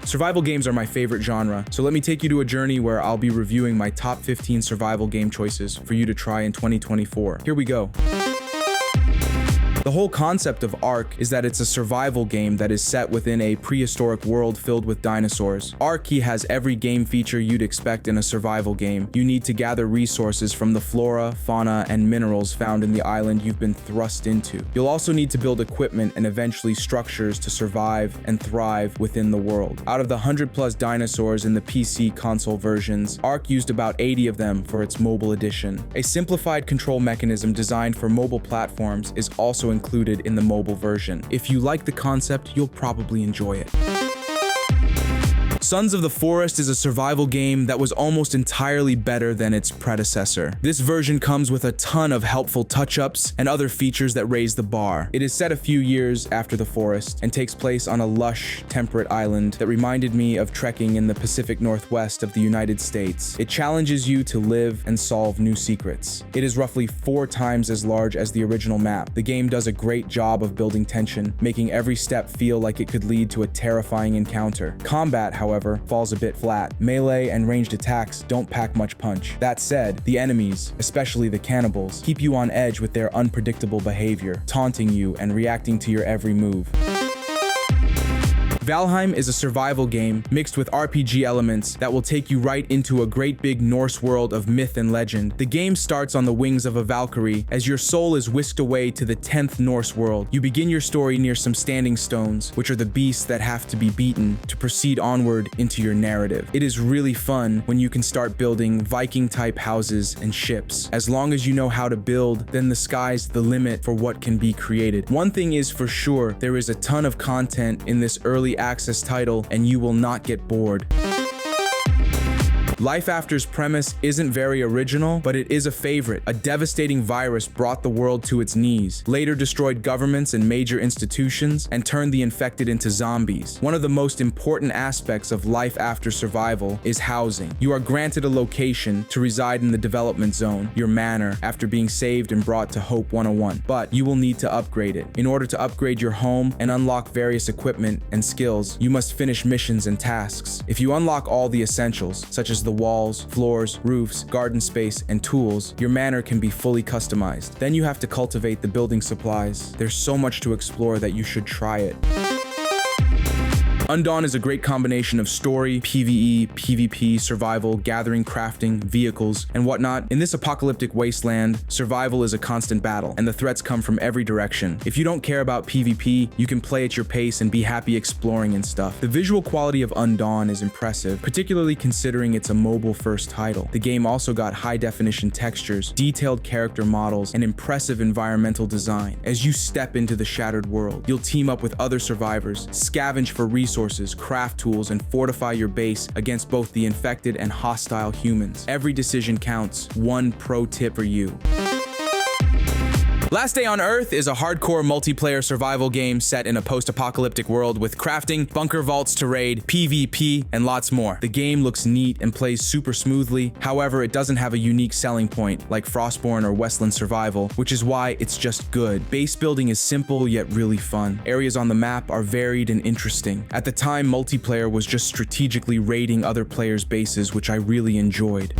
Survival games are my favorite genre, so let me take you to a journey where I'll be reviewing my top 15 survival game choices for you to try in 2024. Here we go. The whole concept of Ark is that it's a survival game that is set within a prehistoric world filled with dinosaurs. Ark has every game feature you'd expect in a survival game. You need to gather resources from the flora, fauna, and minerals found in the island you've been thrust into. You'll also need to build equipment and eventually structures to survive and thrive within the world. Out of the 100+ dinosaurs in the PC console versions, Ark used about 80 of them for its mobile edition. A simplified control mechanism designed for mobile platforms is also included in the mobile version. If you like the concept, you'll probably enjoy it. Sons of the Forest is a survival game that was almost entirely better than its predecessor. This version comes with a ton of helpful touch-ups and other features that raise the bar. It is set a few years after the forest and takes place on a lush, temperate island that reminded me of trekking in the Pacific Northwest of the United States. It challenges you to live and solve new secrets. It is roughly 4 times as large as the original map. The game does a great job of building tension, making every step feel like it could lead to a terrifying encounter. Combat, however, falls a bit flat. Melee and ranged attacks don't pack much punch. That said, the enemies, especially the cannibals, keep you on edge with their unpredictable behavior, taunting you and reacting to your every move. Valheim is a survival game mixed with RPG elements that will take you right into a great big Norse world of myth and legend. The game starts on the wings of a Valkyrie as your soul is whisked away to the 10th Norse world. You begin your story near some standing stones, which are the beasts that have to be beaten to proceed onward into your narrative. It is really fun when you can start building Viking-type houses and ships. As long as you know how to build, then the sky's the limit for what can be created. One thing is for sure, there is a ton of content in this early access title, and you will not get bored. LifeAfter's premise isn't very original, but it is a favorite. A devastating virus brought the world to its knees, later destroyed governments and major institutions, and turned the infected into zombies. One of the most important aspects of life after survival is housing. You are granted a location to reside in the development zone, your manor, after being saved and brought to Hope 101, but you will need to upgrade it. In order to upgrade your home and unlock various equipment and skills, you must finish missions and tasks. If you unlock all the essentials, such as the walls, floors, roofs, garden space, and tools, your manor can be fully customized. Then you have to cultivate the building supplies. There's so much to explore that you should try it. Undawn is a great combination of story, PvE, PvP, survival, gathering, crafting, vehicles, and whatnot. In this apocalyptic wasteland, survival is a constant battle, and the threats come from every direction. If you don't care about PvP, you can play at your pace and be happy exploring and stuff. The visual quality of Undawn is impressive, particularly considering it's a mobile-first title. The game also got high-definition textures, detailed character models, and impressive environmental design. As you step into the shattered world, you'll team up with other survivors, scavenge for resources, craft tools, and fortify your base against both the infected and hostile humans. Every decision counts. One pro tip for you. Last Day on Earth is a hardcore multiplayer survival game set in a post-apocalyptic world with crafting, bunker vaults to raid, PvP, and lots more. The game looks neat and plays super smoothly. However, it doesn't have a unique selling point like Frostborn or Westland Survival, which is why it's just good. Base building is simple yet really fun. Areas on the map are varied and interesting. At the time, multiplayer was just strategically raiding other players' bases, which I really enjoyed.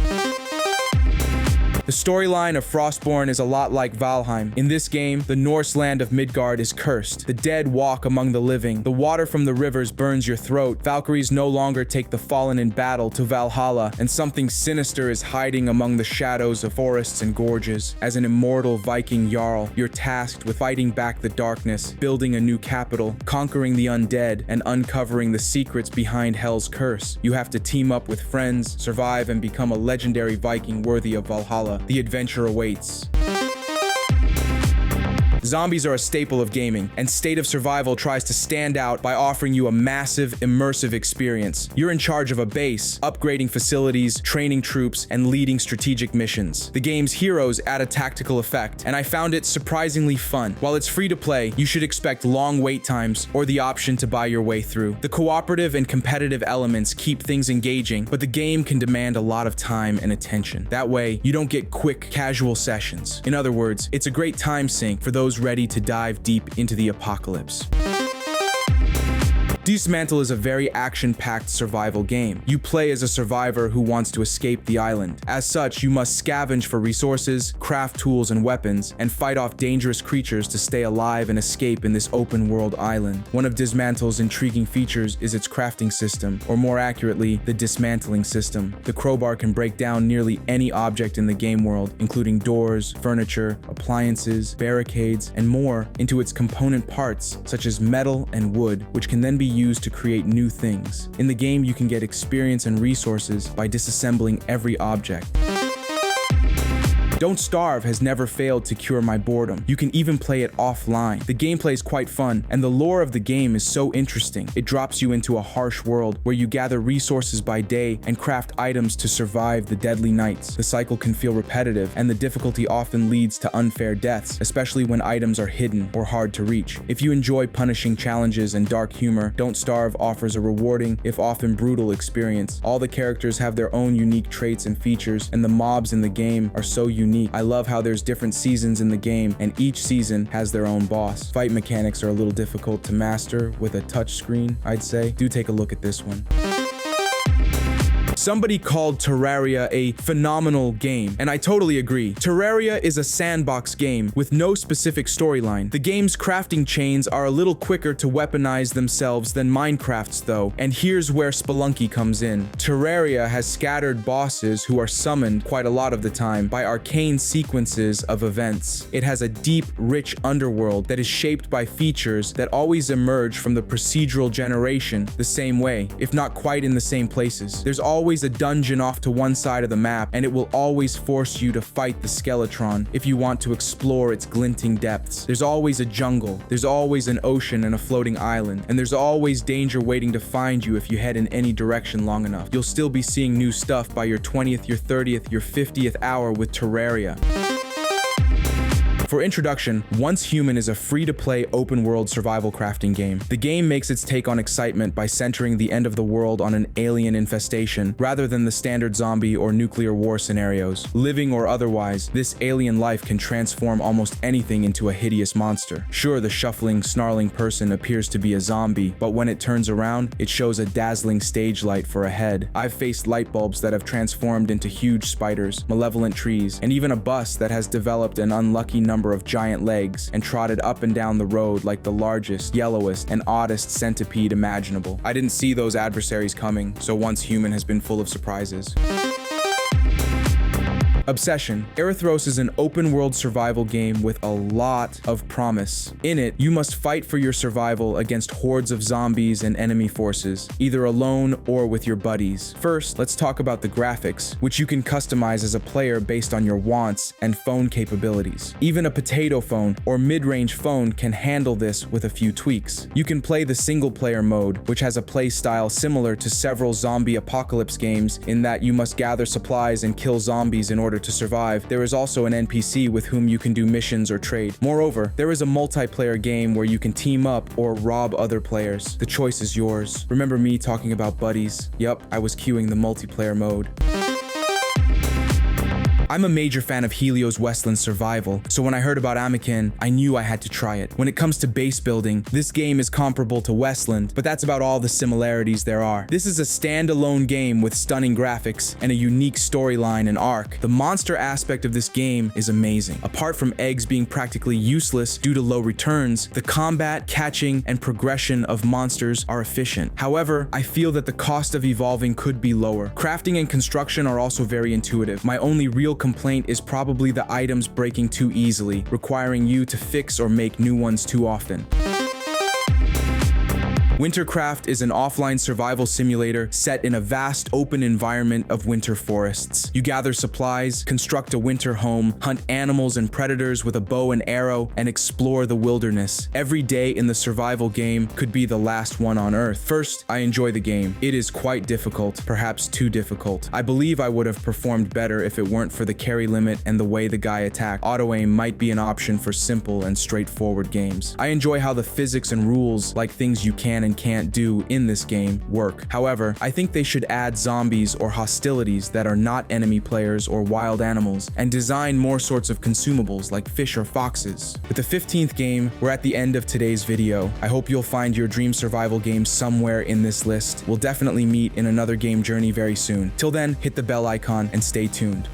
The storyline of Frostborn is a lot like Valheim. In this game, the Norse land of Midgard is cursed. The dead walk among the living. The water from the rivers burns your throat. Valkyries no longer take the fallen in battle to Valhalla, and something sinister is hiding among the shadows of forests and gorges. As an immortal Viking Jarl, you're tasked with fighting back the darkness, building a new capital, conquering the undead, and uncovering the secrets behind Hell's curse. You have to team up with friends, survive, and become a legendary Viking worthy of Valhalla. The adventure awaits. Zombies are a staple of gaming, and State of Survival tries to stand out by offering you a massive, immersive experience. You're in charge of a base, upgrading facilities, training troops, and leading strategic missions. The game's heroes add a tactical effect, and I found it surprisingly fun. While it's free to play, you should expect long wait times or the option to buy your way through. The cooperative and competitive elements keep things engaging, but the game can demand a lot of time and attention. That way, you don't get quick, casual sessions. In other words, it's a great time sink for those ready to dive deep into the apocalypse. Dismantle is a very action-packed survival game. You play as a survivor who wants to escape the island. As such, you must scavenge for resources, craft tools and weapons, and fight off dangerous creatures to stay alive and escape in this open-world island. One of Dysmantle's intriguing features is its crafting system, or more accurately, the dismantling system. The crowbar can break down nearly any object in the game world, including doors, furniture, appliances, barricades, and more, into its component parts, such as metal and wood, which can then be used to create new things. In the game, you can get experience and resources by disassembling every object. Don't Starve has never failed to cure my boredom. You can even play it offline. The gameplay is quite fun, and the lore of the game is so interesting. It drops you into a harsh world where you gather resources by day and craft items to survive the deadly nights. The cycle can feel repetitive, and the difficulty often leads to unfair deaths, especially when items are hidden or hard to reach. If you enjoy punishing challenges and dark humor, Don't Starve offers a rewarding, if often brutal, experience. All the characters have their own unique traits and features, and the mobs in the game are so unique. I love how there's different seasons in the game, and each season has their own boss. Fight mechanics are a little difficult to master with a touchscreen, I'd say. Do take a look at this one. Somebody called Terraria a phenomenal game, and I totally agree. Terraria is a sandbox game with no specific storyline. The game's crafting chains are a little quicker to weaponize themselves than Minecraft's though, and here's where Spelunky comes in. Terraria has scattered bosses who are summoned quite a lot of the time by arcane sequences of events. It has a deep, rich underworld that is shaped by features that always emerge from the procedural generation the same way, if not quite in the same places. There's always a dungeon off to one side of the map, and it will always force you to fight the Skeletron if you want to explore its glinting depths. There's always a jungle, there's always an ocean and a floating island, and there's always danger waiting to find you if you head in any direction long enough. You'll still be seeing new stuff by your 20th, your 30th, your 50th hour with Terraria. For introduction, Once Human is a free-to-play open-world survival crafting game. The game makes its take on excitement by centering the end of the world on an alien infestation, rather than the standard zombie or nuclear war scenarios. Living or otherwise, this alien life can transform almost anything into a hideous monster. Sure, the shuffling, snarling person appears to be a zombie, but when it turns around, it shows a dazzling stage light for a head. I've faced light bulbs that have transformed into huge spiders, malevolent trees, and even a bus that has developed an unlucky number of giant legs and trotted up and down the road like the largest, yellowest, and oddest centipede imaginable. I didn't see those adversaries coming, so Once Human has been full of surprises. Obsession. Erythros is an open-world survival game with a lot of promise. In it, you must fight for your survival against hordes of zombies and enemy forces, either alone or with your buddies. First, let's talk about the graphics, which you can customize as a player based on your wants and phone capabilities. Even a potato phone or mid-range phone can handle this with a few tweaks. You can play the single-player mode, which has a play style similar to several zombie apocalypse games in that you must gather supplies and kill zombies in order to survive. There is also an NPC with whom you can do missions or trade. Moreover, there is a multiplayer game where you can team up or rob other players. The choice is yours. Remember me talking about buddies? Yup, I was queuing the multiplayer mode. I'm a major fan of Helio's Westland survival, so when I heard about Amikin, I knew I had to try it. When it comes to base building, this game is comparable to Westland, but that's about all the similarities there are. This is a standalone game with stunning graphics and a unique storyline and arc. The monster aspect of this game is amazing. Apart from eggs being practically useless due to low returns, the combat, catching, and progression of monsters are efficient. However, I feel that the cost of evolving could be lower. Crafting and construction are also very intuitive. My only real complaint is probably the items breaking too easily, requiring you to fix or make new ones too often. WinterCraft is an offline survival simulator set in a vast open environment of winter forests. You gather supplies, construct a winter home, hunt animals and predators with a bow and arrow, and explore the wilderness. Every day in the survival game could be the last one on Earth. First, I enjoy the game. It is quite difficult, perhaps too difficult. I believe I would have performed better if it weren't for the carry limit and the way the guy attacked. Auto-aim might be an option for simple and straightforward games. I enjoy how the physics and rules, like things you can and can't do in this game work. However, I think they should add zombies or hostilities that are not enemy players or wild animals, and design more sorts of consumables like fish or foxes. With the 15th game, we're at the end of today's video. I hope you'll find your dream survival game somewhere in this list. We'll definitely meet in another game journey very soon. Till then, hit the bell icon and stay tuned.